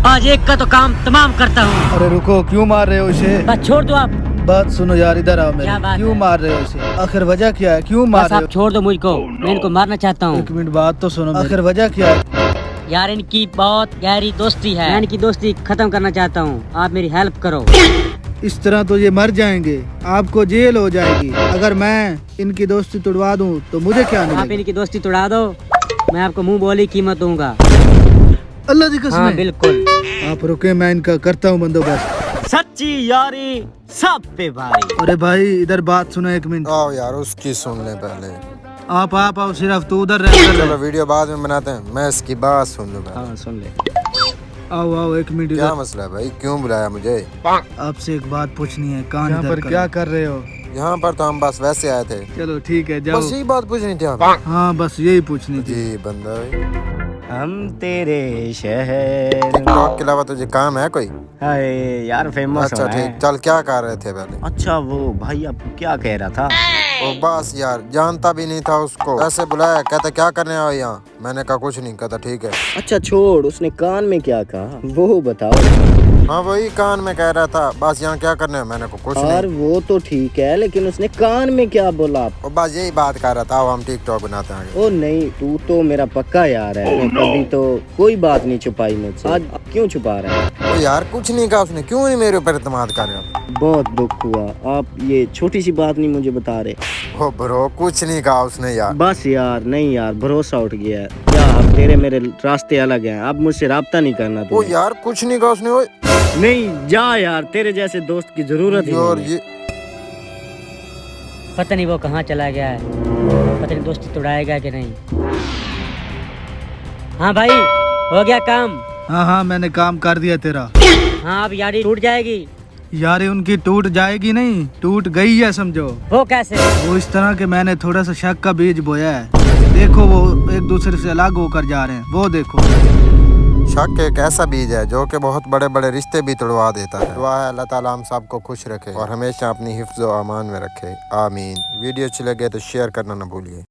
आज एक का तो काम तमाम करता हूँ। अरे रुको, क्यों मार रहे हो इसे? बस छोड़ दो आप। बात सुनो यार, इधर आओ मेरे। क्या बात क्यों है? मार रहे हो इसे? आखिर वजह क्या है? क्यों मार बस रहे आप हो? छोड़ दो मुझको, मैं इनको मारना चाहता हूँ। एक मिनट बात तो सुनो मेरी। आखिर वजह क्या है? यार इनकी बहुत गहरी दोस्ती है, मैं इनकी दोस्ती खत्म करना चाहता हूँ, आप मेरी हेल्प करो। इस तरह तो ये मर जाएंगे, आपको जेल हो जाएगी। अगर मैं इनकी दोस्ती तोड़वा दूं तो मुझे क्या आप मिलेगा? इनकी दोस्ती तोड़ा दो, मैं आपको मुंह बोली कीमत दूंगा। अल्लाह की कसम। हाँ बिल्कुल। आप रुके, मैं इनका करता हूँ बंदोबस्त। सच्ची यारी सब पे भारी। अरे भाई इधर बात सुनो एक मिनट। आओ यार, उसकी सुन ले पहले। आप आओ, सिर्फ तू उधर रह। चलो वीडियो बाद में बनाते हैं, मैं इसकी बात सुन लूँ पहले। हाँ सुन ले। आओ एक मिनट। क्या मसला है भाई, क्यों बुलाया मुझे? आपसे एक बात पूछनी है। कान यहाँ पर क्या कर रहे हो? यहाँ पर तो हम बस वैसे आए थे। चलो ठीक है, जाओ। बस यही बात पूछनी थी आप? हाँ बस यही पूछनी थी। जी बंदा, हम तेरे शहर। टिकटॉक के अलावा तुझे काम है कोई? हाय यार फेमस अच्छा होना है। ठीक, चल क्या कर रहे थे पहले? अच्छा वो भाई आपको क्या कह रहा था? ओ बस यार, जानता भी नहीं था उसको, ऐसे बुलाया, कहता क्या करने आओ यहाँ। मैंने कहा कुछ नहीं, कहता ठीक है। अच्छा छोड़, उसने कान में क्या कहा वो बताओ। हाँ वही कान में कह रहा था, बस यहाँ क्या करने है, मैंने कहा कुछ यार नहीं। वो तो ठीक है, लेकिन उसने कान में क्या बोला? ओ बस यही बात कर रहा था, अब हम टिकटॉक बनाते हैं। ओ नहीं, तू तो मेरा पक्का यार है, मैं कभी तो कोई बात नहीं छुपाई मुझसे, आज क्यों छुपा रहा है? ओ यार कुछ नहीं कहा उसने, क्यों नहीं मेरे ऊपर एतमाद कर रहे हो? बहुत दुख हुआ, आप ये छोटी सी बात नहीं मुझे बता रहे। ओ ब्रो कुछ नहीं कहा उसने यार। बस यार, नहीं यार, भरोसा उठ गया है। क्या अब तेरे मेरे रास्ते अलग हैं, अब मुझसे राब्ता नहीं करना ओ तूने। यार कुछ नहीं कहा उसने। ओए नहीं जा यार, तेरे जैसे दोस्त की जरूरत ही यार नहीं है। ये पता नहीं वो कहाँ चला गया है, पता नहीं दोस्ती तोड़ाएगा कि नहीं। हाँ भाई हो गया काम। हाँ मैंने काम कर दिया तेरा। हाँ अब यारी टूट जाएगी। यार उनकी टूट जाएगी नहीं, टूट गई है समझो। वो कैसे? वो इस तरह के मैंने थोड़ा सा शक का बीज बोया है। देखो वो एक दूसरे से अलग होकर जा रहे हैं, वो देखो। शक एक ऐसा बीज है जो कि बहुत बड़े बड़े रिश्ते भी तोड़वा देता है। दुआ है अल्लाह ताला हम सबको खुश रखे और हमेशा अपनी हिफ्ज़ व अमान में रखे, आमीन। वीडियो अच्छी लगे तो शेयर करना ना भूलिए।